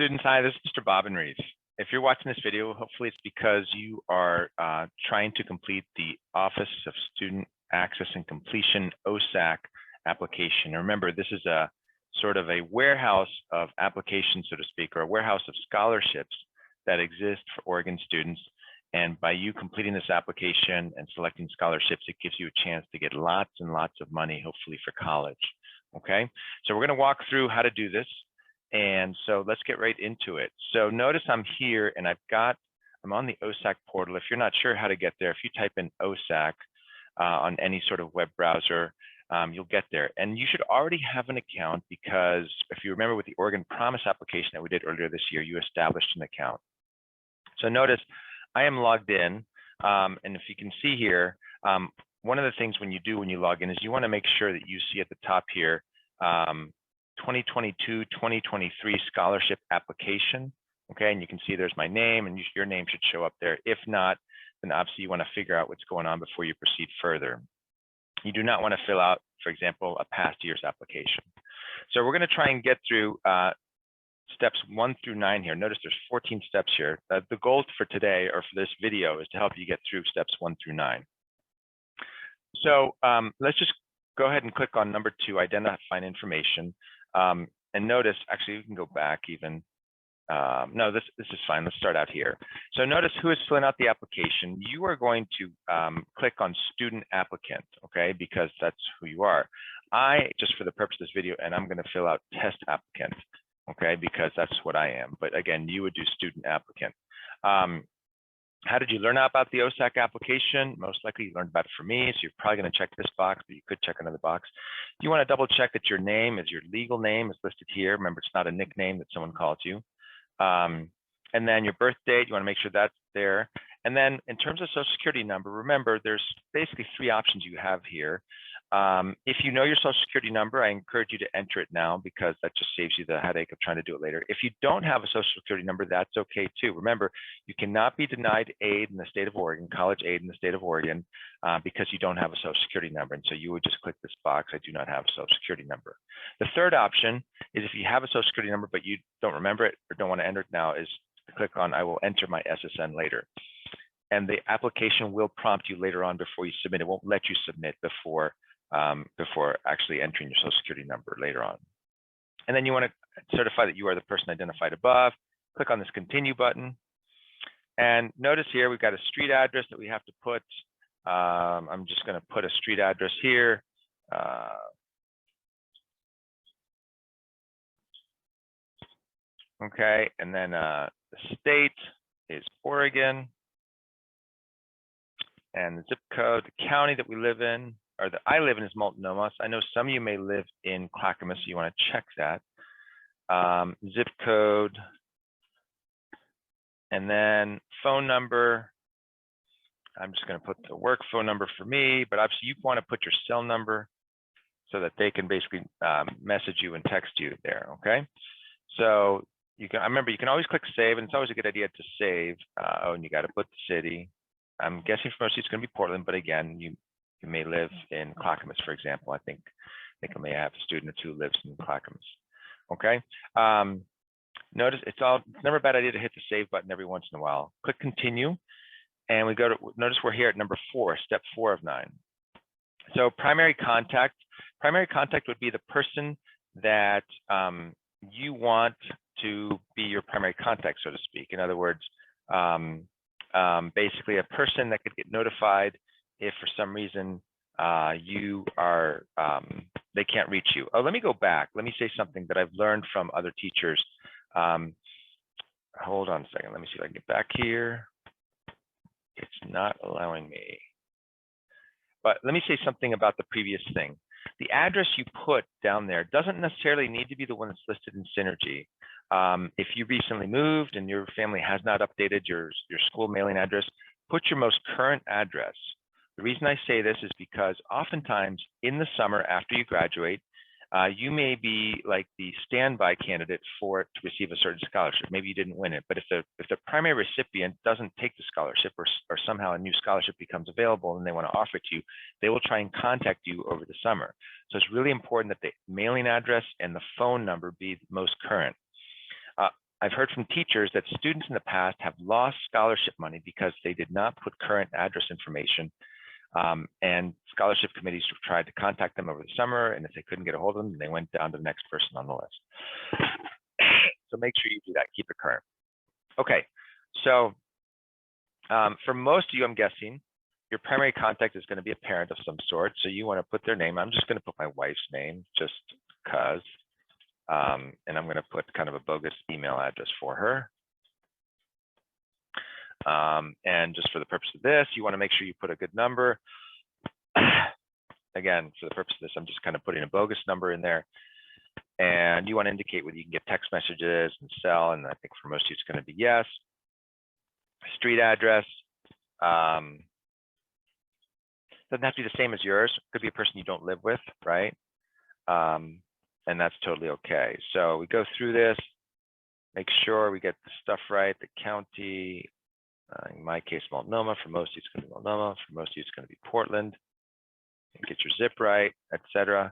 Students, hi, this is Mr. Bob and Reeve. If you're watching this video, hopefully it's because you are trying to complete the Office of Student Access and Completion OSAC application. Remember, this is a sort of a warehouse of applications, so to speak, or a warehouse of scholarships that exist for Oregon students. And by you completing this application and selecting scholarships, it gives you a chance to get lots and lots of money, hopefully for college. Okay, so we're going to walk through how to do this. And so let's get right into it. So notice I'm here and I'm on the OSAC portal. If you're not sure how to get there, if you type in OSAC on any sort of web browser, you'll get there. And you should already have an account because if you remember with the Oregon Promise application that we did earlier this year, you established an account. So notice I am logged in. And if you can see here, one of the things when you log in is you want to make sure that you see at the top here, 2022-2023 scholarship application. Okay, and you can see there's my name and your name should show up there. If not, then obviously you want to figure out what's going on before you proceed further. You do not want to fill out, for example, a past year's application. So we're going to try and get through steps 1 through 9 here. Notice there's 14 steps here. The goal for today or for this video is to help you get through steps 1 through 9. So let's just go ahead and click on number 2, identifying information. And notice, actually, you can go back even. No, this is fine. Let's start out here. So notice who is filling out the application. You are going to click on student applicant, okay, because that's who you are. Just for the purpose of this video, and I'm going to fill out test applicant, okay, because that's what I am. But again, you would do student applicant. How did you learn about the OSAC application? Most likely you learned about it from me, so you're probably going to check this box, but you could check another box. You want to double check that your name is your legal name is listed here. Remember, it's not a nickname that someone calls you. And then your birth date, you want to make sure that's there. And then in terms of social security number, remember, there's basically 3 options you have here. If you know your social security number, I encourage you to enter it now because that just saves you the headache of trying to do it later. If you don't have a social security number, that's okay too. Remember, you cannot be denied aid in the state of Oregon, college aid in the state of Oregon, because you don't have a social security number. And so you would just click this box, I do not have a social security number. The third option is if you have a social security number, but you don't remember it or don't want to enter it now, is to click on I will enter my SSN later. And the application will prompt you later on before you submit. It won't let you submit before actually entering your social security number later on. And then you want to certify that you are the person identified above. Click on this continue button. And notice here, we've got a street address that we have to put. I'm just going to put a street address here. Okay, and then the state is Oregon. And the zip code, the county that we live in, or that I live in is Multnomah. I know some of you may live in Clackamas, so you want to check that. Zip code, and then phone number. I'm just going to put the work phone number for me, but obviously you want to put your cell number so that they can basically message you and text you there, okay? So I remember you can always click save, and it's always a good idea to save. Oh, and you got to put the city. I'm guessing for most of you it's going to be Portland, but again, you may live in Clackamas, for example. I think I may have a student or two who lives in Clackamas. Okay. Notice it's never a bad idea to hit the save button every once in a while. Click continue, and we go to notice we're here at number 4, step 4 of 9. So primary contact. Primary contact would be the person that you want to be your primary contact, so to speak. In other words, basically a person that could get notified if for some reason they can't reach you. Oh, let me go back. Let me say something that I've learned from other teachers. Hold on a second. Let me see if I can get back here. It's not allowing me. But let me say something about the previous thing. The address you put down there doesn't necessarily need to be the one that's listed in Synergy. If you recently moved and your family has not updated your school mailing address, put your most current address. The reason I say this is because oftentimes in the summer after you graduate, you may be like the standby candidate to receive a certain scholarship. Maybe you didn't win it, but if the primary recipient doesn't take the scholarship or somehow a new scholarship becomes available and they want to offer it to you, they will try and contact you over the summer. So it's really important that the mailing address and the phone number be most current. I've heard from teachers that students in the past have lost scholarship money because they did not put current address information, and scholarship committees tried to contact them over the summer, and if they couldn't get a hold of them, they went down to the next person on the list. So make sure you do that, keep it current. Okay, so for most of you, I'm guessing, your primary contact is going to be a parent of some sort, so you want to put their name. I'm just going to put my wife's name just because. And I'm going to put kind of a bogus email address for her. And just for the purpose of this, you want to make sure you put a good number. Again, for the purpose of this, I'm just kind of putting a bogus number in there. And you want to indicate whether you can get text messages and cell. And I think for most of you, it's going to be yes. Street address. Doesn't have to be the same as yours. Could be a person you don't live with, right? And that's totally okay. So we go through this, make sure we get the stuff right. The county, in my case, Multnomah. For most of you, it's going to be Multnomah. For most of you, it's going to be Portland. And get your zip right, etc.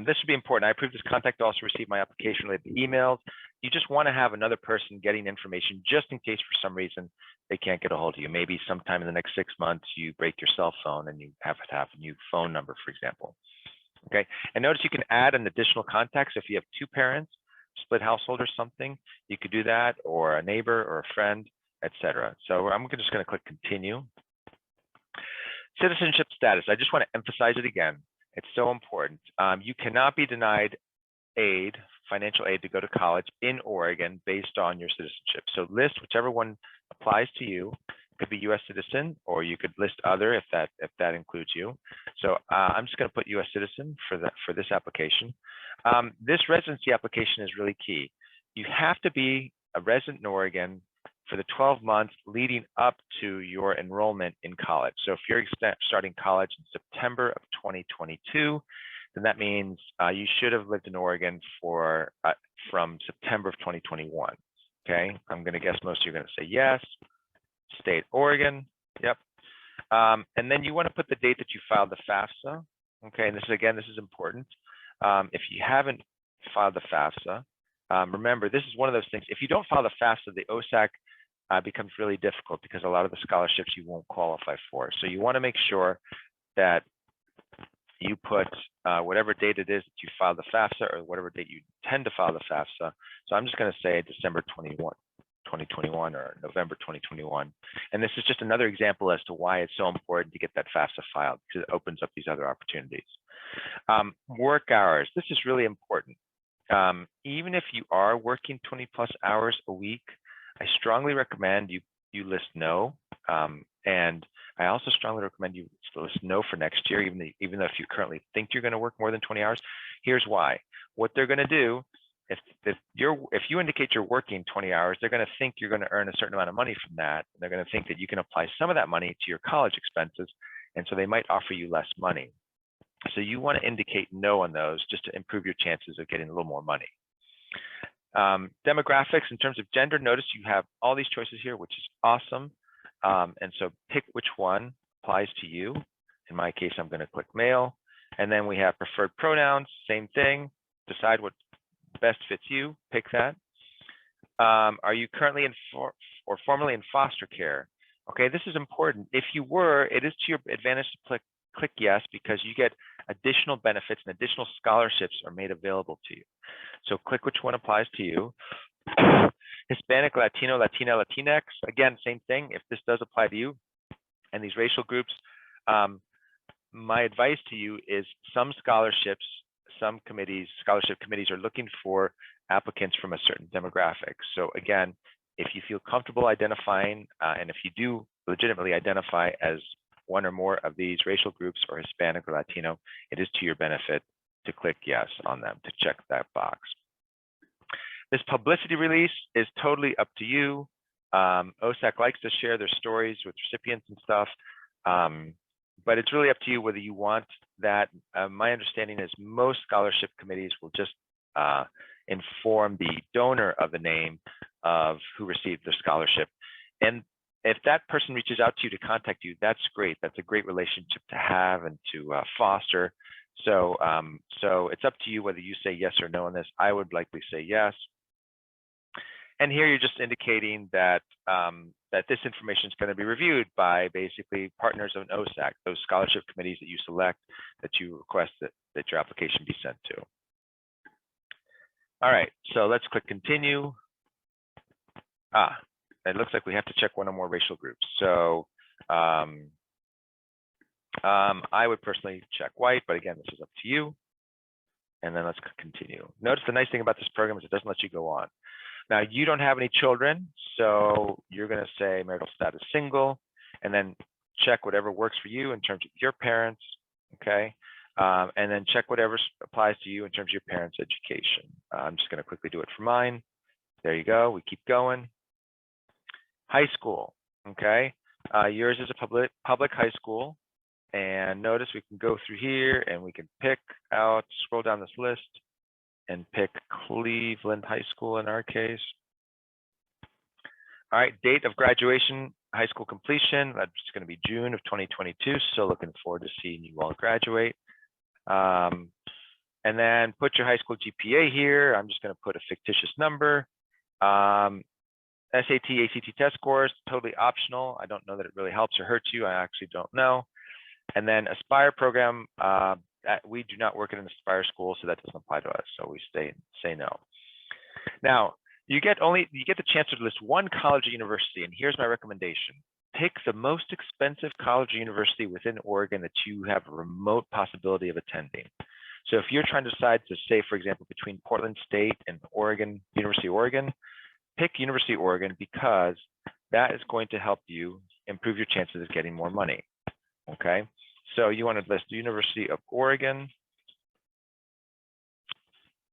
This would be important. I approve this contact also received my application related emails. You just want to have another person getting information just in case for some reason they can't get a hold of you. Maybe sometime in the next 6 months, you break your cell phone and you have to have a new phone number, for example. Okay, and notice you can add an additional contact. So if you have 2 parents, split household or something, you could do that, or a neighbor or a friend, etc. So I'm just going to click continue. Citizenship status. I just want to emphasize it again. It's so important. You cannot be denied aid, financial aid to go to college in Oregon based on your citizenship. So list whichever one applies to you. Could be U.S. citizen, or you could list other if that includes you. So I'm just going to put U.S. citizen for this application. This residency application is really key. You have to be a resident in Oregon for the 12 months leading up to your enrollment in college. So if you're starting college in September of 2022, then that means you should have lived in Oregon from September of 2021. Okay, I'm going to guess most of you are going to say yes. State Oregon, yep. And then you want to put the date that you filed the FAFSA. Okay, and this is important. If you haven't filed the FAFSA, remember, this is one of those things. If you don't file the FAFSA, the OSAC becomes really difficult because a lot of the scholarships you won't qualify for. So you want to make sure that you put whatever date it is that you filed the FAFSA, or whatever date you intend to file the FAFSA. So I'm just going to say December 2021 or November 2021. And this is just another example as to why it's so important to get that FAFSA filed, because it opens up these other opportunities. Work hours. This is really important. Even if you are working 20+ hours a week, I strongly recommend you list no. And I also strongly recommend you list no for next year, even though if you currently think you're going to work more than 20 hours. Here's why. What they're going to do, if you indicate you're working 20 hours, they're going to think you're going to earn a certain amount of money from that. They're going to think that you can apply some of that money to your college expenses, and so they might offer you less money. So you want to indicate no on those just to improve your chances of getting a little more money. Demographics, in terms of gender, notice you have all these choices here, which is awesome. And so pick which one applies to you. In my case, I'm going to click male. And then we have preferred pronouns, same thing. Decide what best fits you, pick that. Are you currently in or formerly in foster care? Okay, this is important. If you were, it is to your advantage to click yes, because you get additional benefits and additional scholarships are made available to you. So click which one applies to you. Hispanic, Latino, Latina, Latinx, again, same thing. If this does apply to you and these racial groups, my advice to you is some scholarships, some committees, scholarship committees are looking for applicants from a certain demographic. So again, if you feel comfortable identifying, and if you do legitimately identify as one or more of these racial groups or Hispanic or Latino, it is to your benefit to click yes on them, to check that box. This publicity release is totally up to you. OSAC likes to share their stories with recipients and stuff, but it's really up to you whether you want that. My understanding is most scholarship committees will just inform the donor of the name of who received their scholarship. And if that person reaches out to you to contact you, that's great. That's a great relationship to have and to foster. So it's up to you whether you say yes or no on this. I would likely say yes. And here you're just indicating that that this information is going to be reviewed by basically partners of an OSAC, those scholarship committees that you select, that you request that your application be sent to. All right, so let's click continue. It looks like we have to check one or more racial groups. So I would personally check white, but again, this is up to you. And then let's continue. Notice the nice thing about this program is it doesn't let you go on. Now, you don't have any children, so you're going to say marital status single, and then check whatever works for you in terms of your parents, okay? And then check whatever applies to you in terms of your parents' education. I'm just going to quickly do it for mine. There you go. We keep going. High school, okay? Yours is a public high school. And notice we can go through here and we can pick out, scroll down this list and pick Cleveland High School in our case. All right, date of graduation, high school completion, that's going to be June of 2022. So looking forward to seeing you all graduate. And then put your high school GPA here. I'm just going to put a fictitious number. SAT, ACT test scores, totally optional. I don't know that it really helps or hurts you. I actually don't know. And then Aspire program, we do not work in an Aspire school, so that doesn't apply to us. So we say no. Now, you get the chance to list one college or university, and here's my recommendation. Pick the most expensive college or university within Oregon that you have a remote possibility of attending. So if you're trying to decide to say, for example, between Portland State and Oregon, University of Oregon, pick University of Oregon because that is going to help you improve your chances of getting more money. Okay, so you want to list the University of Oregon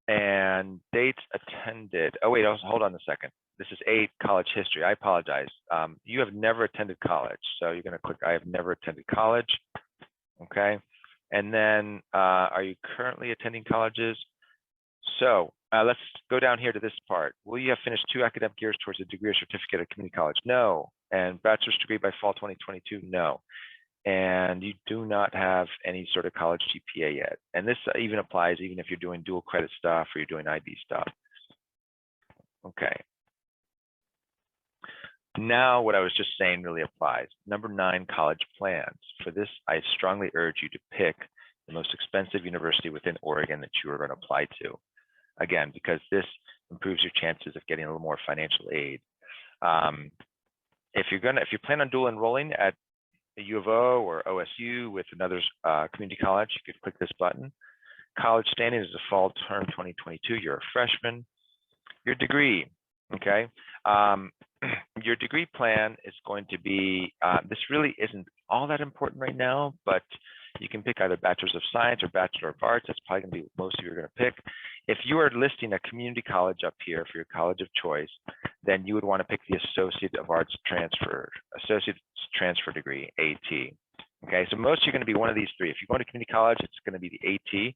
and dates attended. Oh wait, hold on a second. This is college history. I apologize. You have never attended college, so you're going to click I have never attended college. Okay, and then are you currently attending colleges? So let's go down here to this part. Will you have finished 2 academic years towards a degree or certificate at community college? No. And bachelor's degree by fall 2022? No. And you do not have any sort of college GPA yet. And this even applies even if you're doing dual credit stuff or you're doing IB stuff. Okay. Now what I was just saying really applies. Number 9, college plans. For this, I strongly urge you to pick the most expensive university within Oregon that you are going to apply to. Again, because this improves your chances of getting a little more financial aid. If you plan on dual enrolling at U of O or OSU with another community college, you could click this button. College standing is the fall term 2022. You're a freshman. Your degree, okay? Your degree plan is going to be, this really isn't all that important right now, but you can pick either Bachelor's of Science or Bachelor of Arts. That's probably going to be what most of you are going to pick. If you are listing a community college up here for your college of choice, then you would want to pick the Associate of Arts Associate's Transfer degree, AT. Okay, so most are going to be one of these 3. If you're going to community college, it's going to be the AT.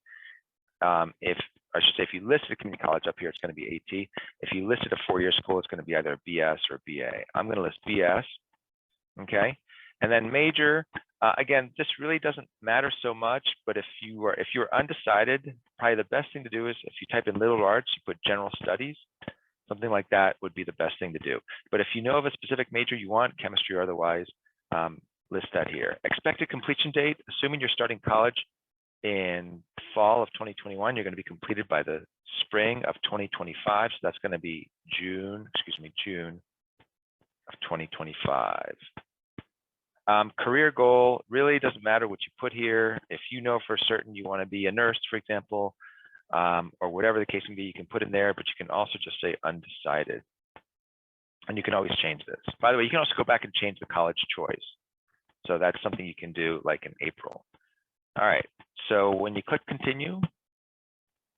If you listed a community college up here, it's going to be AT. If you listed a 4-year school, it's going to be either BS or BA. I'm going to list BS. Okay, and then major. Again, this really doesn't matter so much, but if you're undecided, probably the best thing to do is if you type in liberal arts, you put general studies, something like that would be the best thing to do. But if you know of a specific major you want, chemistry or otherwise, list that here. Expected completion date, assuming you're starting college in fall of 2021, you're going to be completed by the spring of 2025. So that's going to be June of 2025. Career goal really doesn't matter what you put here. If you know for certain you want to be a nurse, for example, or whatever the case may be, you can put in there, but you can also just say undecided. And you can always change this. By the way, you can also go back and change the college choice. So that's something you can do like in April. All right, so when you click continue,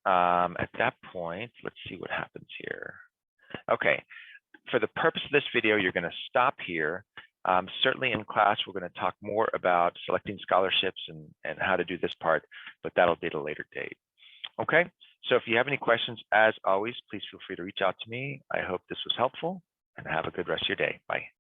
at that point, let's see what happens here. Okay, for the purpose of this video, you're going to stop here. Certainly in class, we're going to talk more about selecting scholarships and how to do this part, but that'll be at a later date. Okay, so if you have any questions, as always, please feel free to reach out to me. I hope this was helpful and have a good rest of your day. Bye.